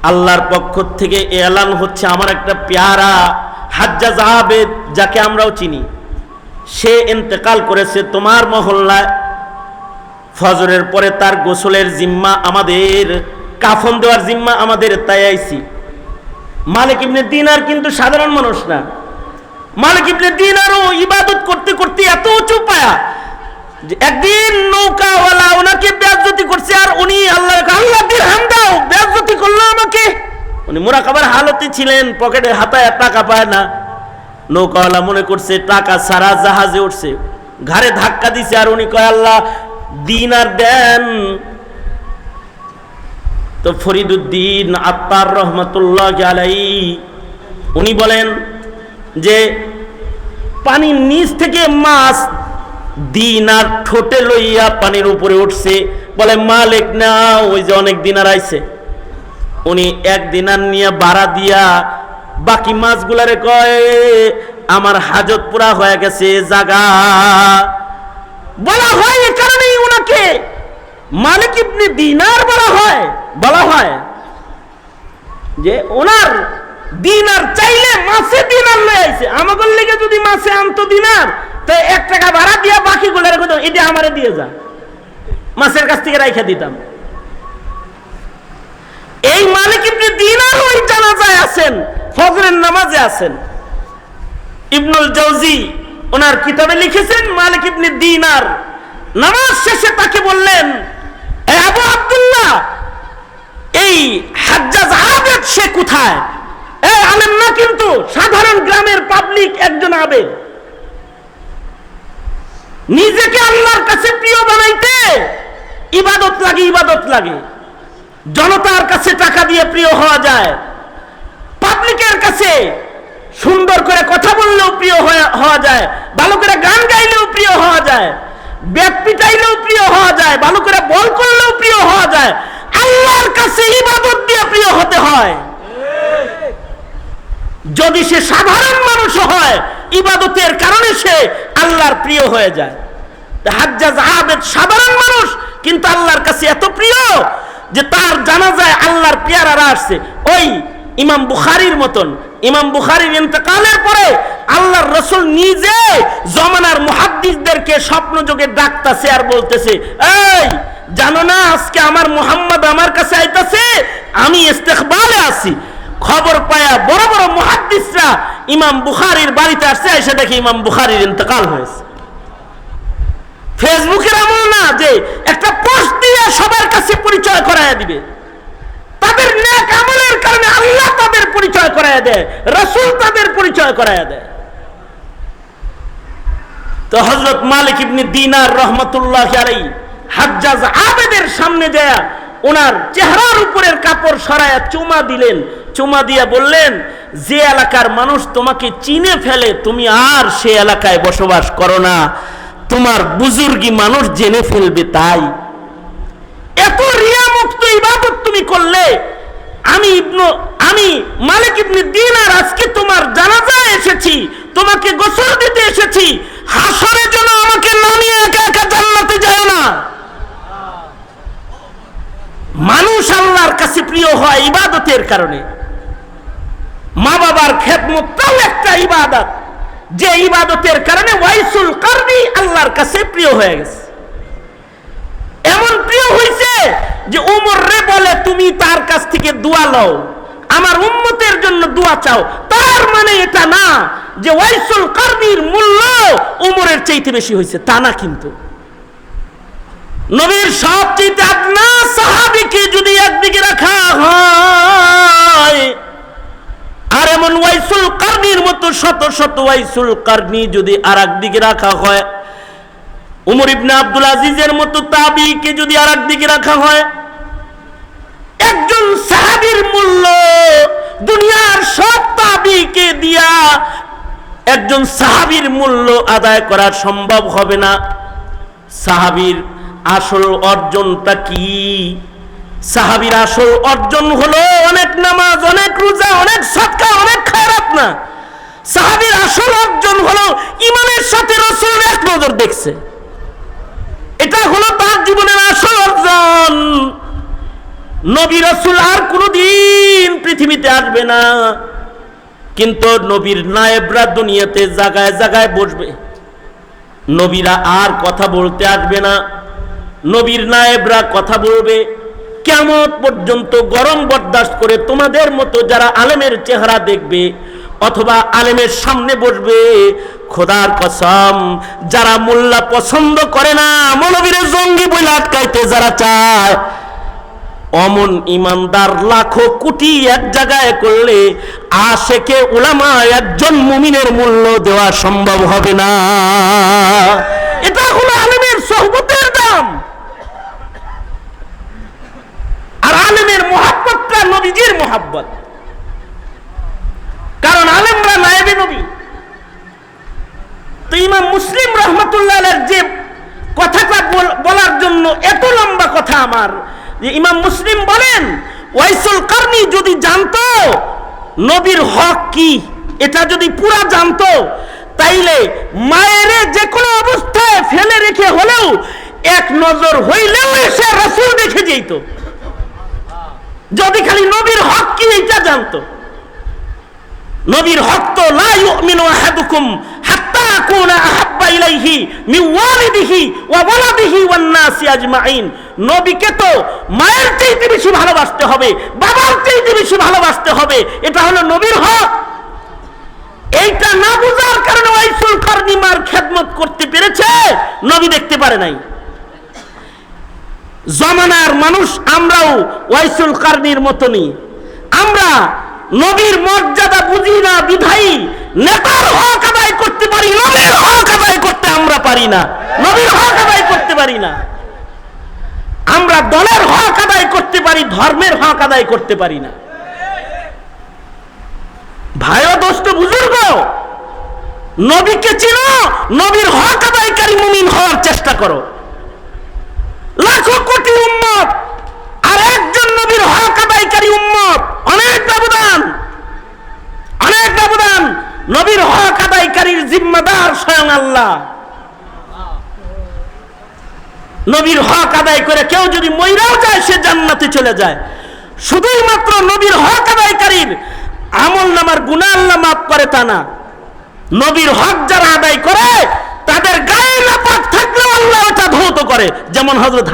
আল্লাহর পক্ষ থেকে এলান হচ্ছে আমার একটা পেয়ারা হাজ্জাজ আবেদ, যাকে আমরাও চিনি, সে ইন্তেকাল করেছে তোমার মহল্লায়। ফজরের পরে তার গোসলের জিম্মা আমাদের, কাফন দেওয়ার জিম্মা আমাদের, তাই আইছি। মালিক ইবনে দিনার কিন্তু সাধারণ মানুষ না। মালিক ইবনে দিনারও ইবাদত করতে করতে এত উঁচু পায়া যে একদিন নৌকাওয়ালা ওনাকে বেয়াজ্জতি করছে, আর উনি আল্লাহ দিরহাম দাও, বেয়াজ্জতি করলো আমাকে। উনি মুরাকাবার হালতে ছিলেন, পকেটে হাতায় টাকা পায় না। নৌকাওয়ালা মনে করছে টাকা সারা জাহাজে উঠছে, ঘাড়ে ধাক্কা দিছে, আর উনি কয় আল্লাহ দিনার দেন। তো ফরিদুদ্দিন আত্তার রহমাতুল্লাহি আলাইহি উনি বলেন যে পানির নিচ থেকে মাছ দিনার ঠোঁটে লইয়া পানির উপরে উঠছে, বলে মালিক না ওই যে অনেক দিনার আইছে। উনি 1 দিনার নিয়ে ভাড়া দিয়া বাকি মাছগুলারে কয় আমার হাজত পুরা হয়ে গেছে জাগা। বলা হয় এ কারণেই ওনাকে মালিক ইবনে দিনার বলা হয় যে ওনার দিনার চাইলে মাছে দিনার লয়ে আইছে। আমাদের লেগে যদি মাছে আনতো দিনার, তো 1 টাকা ভাড়া দিয়া বাকিগুলো রেখে দাও, এটা আমারে দিয়ে যা, মাছের কাছ থেকে রাইখা দিতাম। এই মালিক ইবনে দিনার ওই জানাজায় আছেন, ফজরের নামাজে আছেন। ইবনুল জাওজি ওনার কিতাবে লিখেছেন মালিক ইবনে দিনার নামাজ শেষে তাকে বললেন আবু আব্দুল্লাহ এই হাজ্জাজ আবেদ সে কোথায়? আলেম না কিন্তু, সাধারণ গ্রামের পাবলিক একজন আবেদ। নিজেকে আল্লাহর কাছে প্রিয় বানাইতে ইবাদত লাগে। জনতার কাছে টাকা দিয়ে প্রিয় হওয়া যায়, পাবলিকের কাছে সুন্দর করে কথা বললেও প্রিয় হওয়া যায়, ভালো করে গান গাইলেও প্রিয় হওয়া যায়, ব্যাট পিটাইলেও প্রিয় হওয়া যায়, ভালো করে বল করলেও প্রিয় হওয়া যায়। আল্লাহর কাছে ইবাদত দিয়ে প্রিয় হতে হয়। যদি সে সাধারণ মানুষ হয়, ইবাদতের কারণে সে আল্লাহর প্রিয় হয়ে যায়। হাজ্জাজ আবেদ সাধারণ মানুষ, কিন্তু আল্লাহর কাছে এত প্রিয় যে তার জানাজায় আল্লাহর পেয়ারারা আসছে। ওই ইমাম বুখারীর মতন, ইমাম বুখারীর ইন্তেকালের পরে আল্লাহর রাসূল নিজে জমানার মুহাদ্দিসদেরকে স্বপ্নযোগে ডাকতেছে আর বলতেছে, এই জানো না আজকে আমার মুহাম্মদ আমার কাছে আইতাছে, আমি ইস্তেকবালে আছি। খবর পায়া বড় বড় মুহাদ্দিসরা ইমাম বুখারীর বাড়িতে আসছে, এসে দেখে ইমাম বুখারীর ইন্তেকাল হয়েছে। ফেসবুকের আমল না যে একটা পোস্ট দিয়ে সবার কাছে পরিচয় করায়া দিবে। তাদের নেক আমলের কারণে আল্লাহ তাদের পরিচয় করায়া দেয়, রাসূল তাদের পরিচয় করায়া দেয়। তো হযরত মালিক ইবনে দিনার রাহমাতুল্লাহি আলাইহি হাজ্জাজ আবেদের সামনে যায় ওনার চেহারার উপরের কাপড় সরায়া চুমা দিলেন। চুমা দিয়া বললেন, যে এলাকার মানুষ তোমাকে চিনে ফেলে তুমি আর সে এলাকায় বসবাস করো না, তোমার বুজুর্গি মানুষ জেনে ফেলবে। তাই এত রিয়া মুক্ত ইবাদত তুমি করলে, আমি মালিক ইবনে দিনার আজকে তোমার জানাজায় এসেছি, তোমাকে গোসল দিতে এসেছি, হাসরের জন্য আমাকে না নিয়ে একা একা জান্নাতে যায় না। মানুষ আল্লাহর কাছে প্রিয় হয় ইবাদতের কারণে। মা বাবার খেদমতটাও একটা ইবাদত, যে ইবাদতের কারণে ওয়াইসুল কারনি আল্লাহর কাছে প্রিয় হয়ে গেছে। এমন প্রিয় হয়েছে যে উমর রে বলে তুমি তার কাছ থেকে দোয়া লও, আমার উম্মতের জন্য দোয়া চাও। তার মানে এটা না যে ওয়াইসুল কারনির মূল্য উমরের চাইতে বেশি হয়েছে, তা না। কিন্তু নবীর সবচেয়ে আপনা সাহাবীকে যদি একদিকে রাখা হয়, আর এমন ওয়াইসুল কারনির মতো শত শত ওয়াইসুল কারনি যদি আর একদিকে রাখা হয়, উমর ইবনে আব্দুল আজিজের মতো তাবিকে যদি আর একদিকে রাখা হয়, একজন সাহাবীর মূল্য দুনিয়ার সব তাবিকে দিয়া একজন সাহাবীর মূল্য আদায় করা সম্ভব হবে না। সাহাবীর আসল অর্জনটা কি? সাহাবীর আসল অর্জন হলো অনেক নামাজ, অনেক রোজা, অনেক সাদকা, অনেক খায়রাত না। সাহাবীর আসল অর্জন হলো ঈমানের সাথে রাসূল এক নজর দেখছে। এটা হলো তার জীবনের আসল অর্জন। নবী রাসূল আর কোনদিন পৃথিবীতে আসবে না, কিন্তু নবীর নায়েবরা দুনিয়াতে জায়গায় জায়গায় বসবে। নবীরা আর কথা বলতে আসবে না, নবীর নায়েবরা কথা বলবে। কিয়ামত পর্যন্ত গরম বরদাস্ত করে তোমাদের মতো যারা আলেমের চেহারা দেখবে অথবা আলেমের সামনে বসবে, খোদার কসম যারা মোল্লা পছন্দ করে না, মৌলবীরে জঙ্গি বলে আটকাইতে যারা চায়, অমন ইমানদার লাখো কোটি এক জায়গায় করলে আশেকে উলামা একজন মুমিনের মূল্য দেওয়া সম্ভব হবে না। এটা হলো আলেমের সোহবতের দাম। আর আলেমের মুহাব্বতটা নবীজির মুহাব্বত, কারণ আলেমরা নায়েবে নবী। তো ইমাম মুসলিম রাহমাতুল্লাহ আলাইহি যে কথাটা বলার জন্য এত লম্বা কথা আমার, যে ইমাম মুসলিম বলেন ওয়াইসুল কারনি যদি জানতো নবীর হক কি, এটা যদি পুরা জানতো, তাইলে মায়ের যে কোনো অবস্থায় ফেলে রেখে হলেও এক নজর হইলেও এসে রাসূল দেখে যেত, যদি খালি নবীর হক কি এটা জানতো। নবীর হক তো লা ইউমিনু আহাদুকুম হাত্তা আকুনা আহাব্বা ইলাইহি মিন ওয়ালিদিহি ওয়া ওয়ালাদিহি ওয়ান নাসি আজমাইন। নবীকে তো মায়ের চাইতে বেশি ভালোবাসতে হবে, বাবার চাইতে বেশি ভালোবাসতে হবে, এটা হলো নবীর হক। এইটা না বুঝার কারণে ওয়াইসুল কারনি মার খেদমত করতে পেরেছে, নবী দেখতে পারে নাই। জমানার মানুষ আমরাও ওয়াইসুল কারনির মতনই, আমরা নবীর মর্যাদা বুঝি না বিধায়ী নেতার হক আদায় করতে পারি, নবীর হক আদায় করতে আমরা পারি না, নবীর হক আদায় করতে পারি না। আমরা দলের হক আদায় করতে পারি, ধর্মের হক আদায় করতে পারি না। ভাই ও দোস্ত বুজুর্গ, নবীকে চিনো, নবীর হক আদায়কারী মুমিন হওয়ার চেষ্টা করো। লাখো কোটি উম্মত আর একজন নবীর হক আদায়কারী উম্মত, অনেক ব্যবধান, অনেক ব্যবধান। নবীর হক আদায়কারীর জিম্মাদার স্বয়ং আল্লাহ। নবীর হক আদায় করে কেউ যদি মইরাও যায় সে জান্নাতে চলে যায়। শুধুই মাত্র নবীর হক আদায়কারীর আমলনামার গুনাহ আল্লাহ মাফ করে তা না, নবীর হক যারা আদায় করে তাদের গায়ে নাপাক থাকলেও আল্লাহ এটা ধৌত করে। যেমন হযরত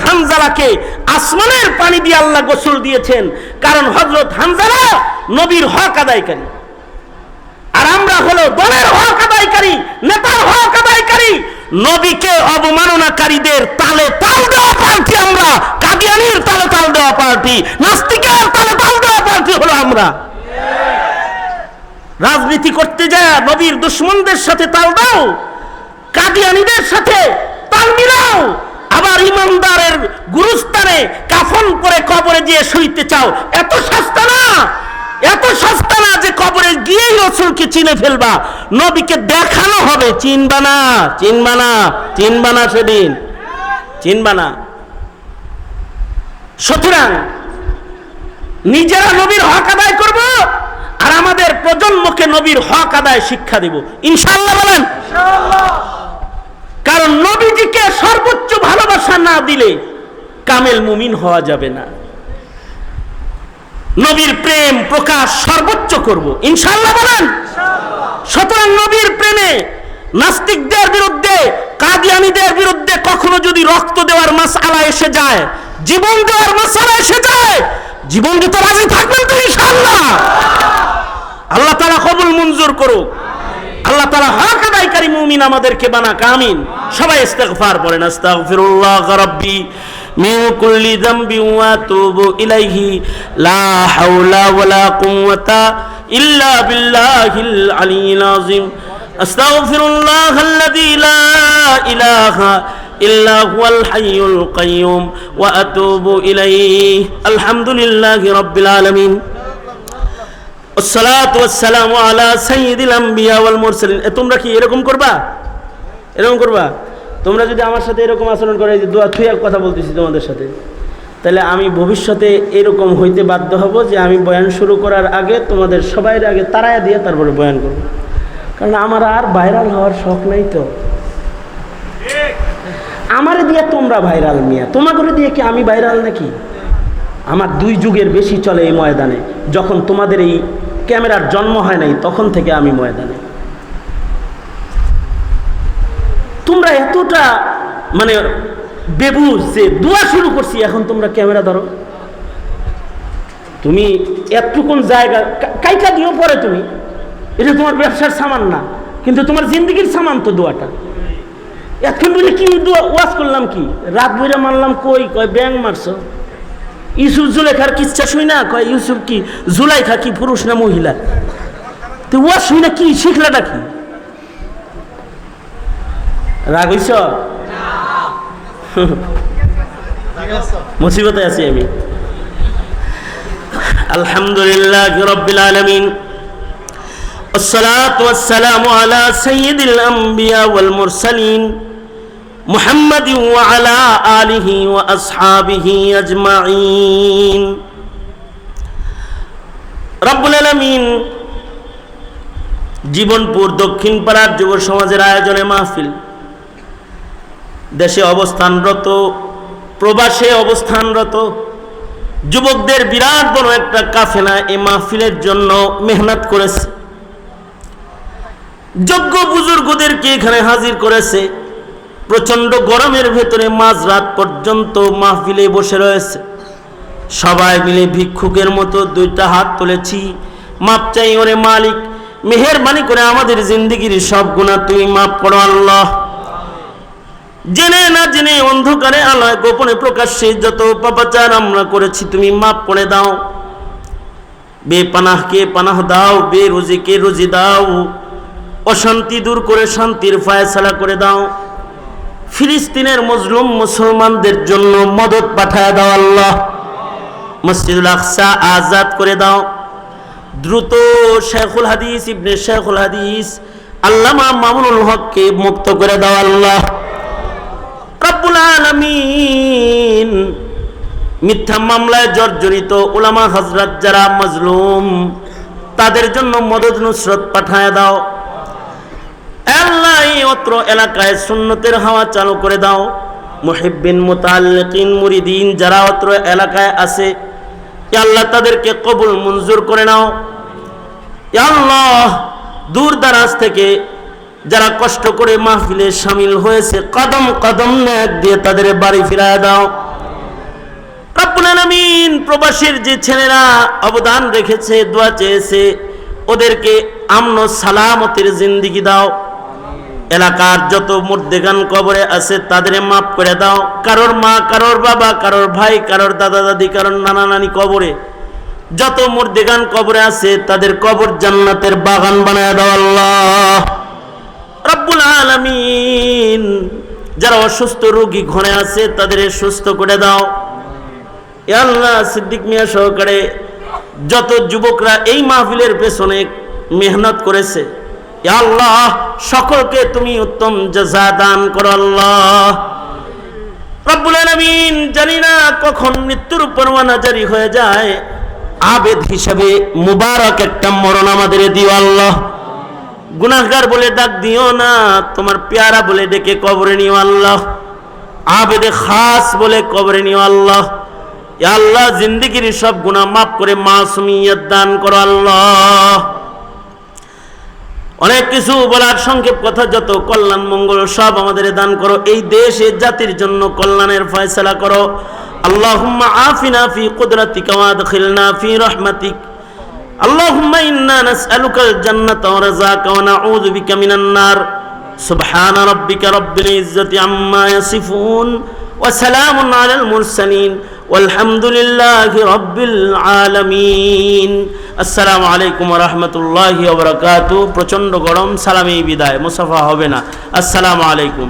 হানজালাকে আসমানের পানি দিয়ে আল্লাহ গোসল দিয়েছেন, কারণ হযরত হানজালা নবীর হক আদায়কারী। আর আমরা হলো দলের হক আদায়কারী, নেতার হক আদায়কারী, নবীকে অবমাননাকারীদের তালে তাল দেওয়া পার্টি আমরা, কাদিয়ানীর তালে তাল দেওয়া পার্টি, নাস্তিকের তালে তাল দেওয়া পার্টি হলো আমরা। রাজনীতি করতে যায় নবীর দুশমনদের সাথে তাল দাও, কাদিয়ানীদের সাথে তাল মিলাও, আবার ইমানদারের গুরুস্থানে কাফন পরে কবরে গিয়ে শুইতে চাও। এত সস্তা না, এত সস্তা না যে কবরে গিয়েই রাসূলকে চিনে ফেলবা। নবীকে দেখানো হবে, চিনবা না, চিনবা না, চিনবা না, সেদিন চিনবা না। সুতরাং নিজেরা নবীর হক আদায় করব আর আমাদের প্রজন্মকে নবীর হক আদায় শিক্ষা দেব, ইনশাআল্লাহ। বলেন ইনশাআল্লাহ। কারণ নবীজিকে সর্বোচ্চ ভালোবাসা না দিলে কামেল মুমিন হওয়া যাবে না। নবীর প্রেম প্রকাশ সর্বোচ্চ করব, ইনশাআল্লাহ। বলেন ইনশাআল্লাহ। সুতরাং নবীর প্রেমে নাস্তিকদের বিরুদ্ধে, কাদিয়ানীদের বিরুদ্ধে কখনো যদি রক্ত দেওয়ার মাসআলা এসে যায়, জীবন দেওয়ার মাসআলা এসে যায়, জীবন দিতে রাজি থাকবেন তো ইনশাআল্লাহ? আল্লাহ তাআলা কবুল মঞ্জুর করুক। আল্লাহ তাআলা হক আদায়কারী মুমিন আমাদেরকে বানাক, আমিন। সবাই ইস্তিগফার পড়েন। আস্তাগফিরুল্লাহ রাব্বি মিন কুল্লি যামবিন ওয়া আতুবু ইলাইহি লা হাওলা ওয়ালা কুওয়াতা ইল্লা বিল্লাহিল আলিয়্যিল আযীম। আস্তাগফিরুল্লাহাল্লাযী লা ইলাহা ইল্লা হুয়াল হাইয়ুল কাইয়্যুম ওয়া আতুবু ইলাইহি। আলহামদুলিল্লাহি রাব্বিল আলামিন। আসসালাতু ওয়াসসালামু আলা সাইয়্যিদিল আম্বিয়া ওয়াল মুরসালিন। তোমরা কি এরকম করবা? এরকম করবা? তোমরা যদি আমার সাথে এরকম আচরণ করে, যে দোয়া থুইয়া কথা বলতেছি তোমাদের সাথে, তাহলে আমি ভবিষ্যতে এরকম হইতে বাধ্য হব যে আমি বয়ান শুরু করার আগে তোমাদের সবাইয়ের আগে তাড়ায়া দিয়ে তারপরে বয়ান করব। কারণ আমার আর ভাইরাল হওয়ার শখ নাই তো। আমারে দিয়ে তোমরা ভাইরাল, মিয়া তোমাকে দিয়ে কি আমি ভাইরাল নাকি? আমার 2 যুগের বেশি চলে এই ময়দানে। যখন তোমাদের এই ক্যামেরার জন্ম হয় নাই তখন থেকে আমি ময়দানে। তোমরা এতটা মানে বেবুঝ যে দোয়া শুরু করছি, এখন তোমরা ক্যামেরা ধরো। তুমি এতটুকুন জায়গা কাইটা দিও পরে, তুমি এটা তোমার ব্যবসার সামান না, কিন্তু তোমার জিন্দগির সামান তো দোয়াটা। এখন বলে কি দোয়া ওয়াজ করলাম, কি রাত বইরা মারলাম, কই কয় ব্যাং মারছো। ইউসুফ জুলেখার কিচ্ছা শুই না, কয় ইউসুফ কি জুলাইখা কি পুরুষ না মহিলা? তো ওয়াজ শুই না, কি শিখলাটা কি? রাগ হইছ? মুসিবতে আছি আমি। আলহামদুলিল্লাহ রাব্বিল আলামিন। আসসালাতু ওয়াসসালামু আলা সাইয়্যিদিল আম্বিয়া ওয়াল মুরসালিন মুহাম্মাদিন ওয়া আলা আলিহি ওয়া আসহাবিহি আজমাইন। রব্বুল আলামিন জীবনপুর দক্ষিণ পাড়ার যুব সমাজের আয়োজনে মাহফিল, দেশে অবস্থানরত, প্রবাসে অবস্থানরত যুবকদের বিরাট বড় একটা কাফেলা এই মাহফিলের জন্য মেহনত করেছে। যোগ্য বুজুর্গদেরকে এখানে হাজির করেছে। প্রচন্ড গরমের ভেতরে মাঝরাত পর্যন্ত মাহফিলে বসে রয়েছে। সবাই মিলে ভিক্ষুকের মতো 2টা হাত তুলেছি, মাপ চাই ওরে মালিক, মেহেরবানি করে আমাদের জিন্দেগির সব গুনাহ তুমি মাফ করো আল্লাহ। জেনে না জেনে, অন্ধকারে আলোয় গোপনে প্রকাশ্যে যত পাপাচার আমরা করেছি তুমি মাফ করে দাও। বেপানাহকে পানাহ দাও, বেরোজিকে রুজি দাও, অশান্তি দূর করে শান্তির ফায়সালা করে দাও। ফিলিস্তিনের মজলুম মুসলমানদের জন্য মদদ পাঠায় দাও আল্লাহ। মসজিদুল আকসা আজাদ করে দাও। দ্রুত শেখুল হাদিস ইবনে শেখুল হাদিস আল্লামা মামুনুল হককে মুক্ত করে দাও আল্লাহ। রব্বুল আলামিন মিথ্যা মামলায় জর্জরিত উলামা হযরত যারা মজলুম, তাদের জন্য মদদ নুসরত পাঠায় দাও আল্লাহ। এই অত্র এলাকায় সুন্নতের হাওয়া চালু করে দাও। মুহিব্বিন মুতাআল্লিকিন মুরিদিন যারা অত্র এলাকায় আছে, ইয়া আল্লাহ তাদেরকে কবুল মঞ্জুর করে নাও। ইয়া আল্লাহ দূর দারাজ থেকে যারা কষ্ট করে মাহফিলে শামিল হয়েছে, কদম কদম নেক দিয়ে তাদের বাড়ি ফিরায় দাও। রব্বুল আলামিন প্রবাসীর যে ছেলেরা অবদান রেখেছে, দোয়া চেয়েছে, ওদেরকে আমন সালামতের জিন্দেগি দাও। এলাকার যত মুর্দেগান কবরে আছে তাদের মাফ করে দাও। কারোর মা, কারোর বাবা, কারোর ভাই, কারোর দাদা দাদি, কারোর নানা নানি কবরে, যত মুর্দেগান কবরে আছে তাদের কবর জান্নাতের বাগান বানায় দাও আল্লাহ রব্বুল আলামিন। যারা অসুস্থ রোগী ঘরে আছে তাদের সুস্থ করে দাও। ইয়া আল্লাহ সিদ্দিক মিয়া সহকারে যত যুবকরা এই মাহফিলের পেছনে মেহনত করেছে, ইয়া আল্লাহ সকলকে তুমি উত্তম জাযা দান করো আল্লাহ রব্বুল আলামিন। জানি না কখন মৃত্যুর পরওয়ানা জারি হয়ে যায়, আবেদ হিসাবে মুবারক একটা মরণ আমাদের দিও আল্লাহ। গুনাহগার বলে ডাক দিও না, তোমার পেয়ারা বলে ডেকে কবরে নিও আল্লাহ। আবেদে খাস বলে কবরে নিও আল্লাহ। ইয়া আল্লাহ জিন্দেগির সব গুনাহ মাফ করে মাসুমিয়ত দান করো আল্লাহ। অনেক কিছু বলার সংক্ষেপ কথা, যত কল্যাণ মঙ্গল সব আমাদের দান করো। এই দেশে জাতির জন্য কল্যাণের ফয়সালা করো। আল্লাহুম্মা আফিনা ফি কুদরাতিকা ওয়া আদখিলনা ফি রাহমাতিক। আল্লাহুম্মা ইন্না নাসআলুকাল জান্নাতা ওয়া রাযাকা ওয়া নাউযু বিকা মিনান নার। সুবহানা রাব্বিকা রাব্বিল ইজ্জাতি আম্মা ইয়াসিফুন ওয়া সালামুন আলাল মুরসালিন ওয়ালহামদুলিল্লাহি রাব্বিল আলামিন। আসসালামু আলাইকুম ওয়া রাহমাতুল্লাহি ওয়া বারাকাতুহু। প্রচন্ড গরম, সালামি বিদায়, মুসাফা হবে না। আসসালামু আলাইকুম।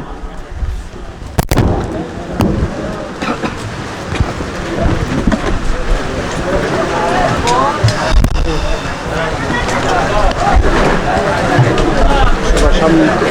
সামনে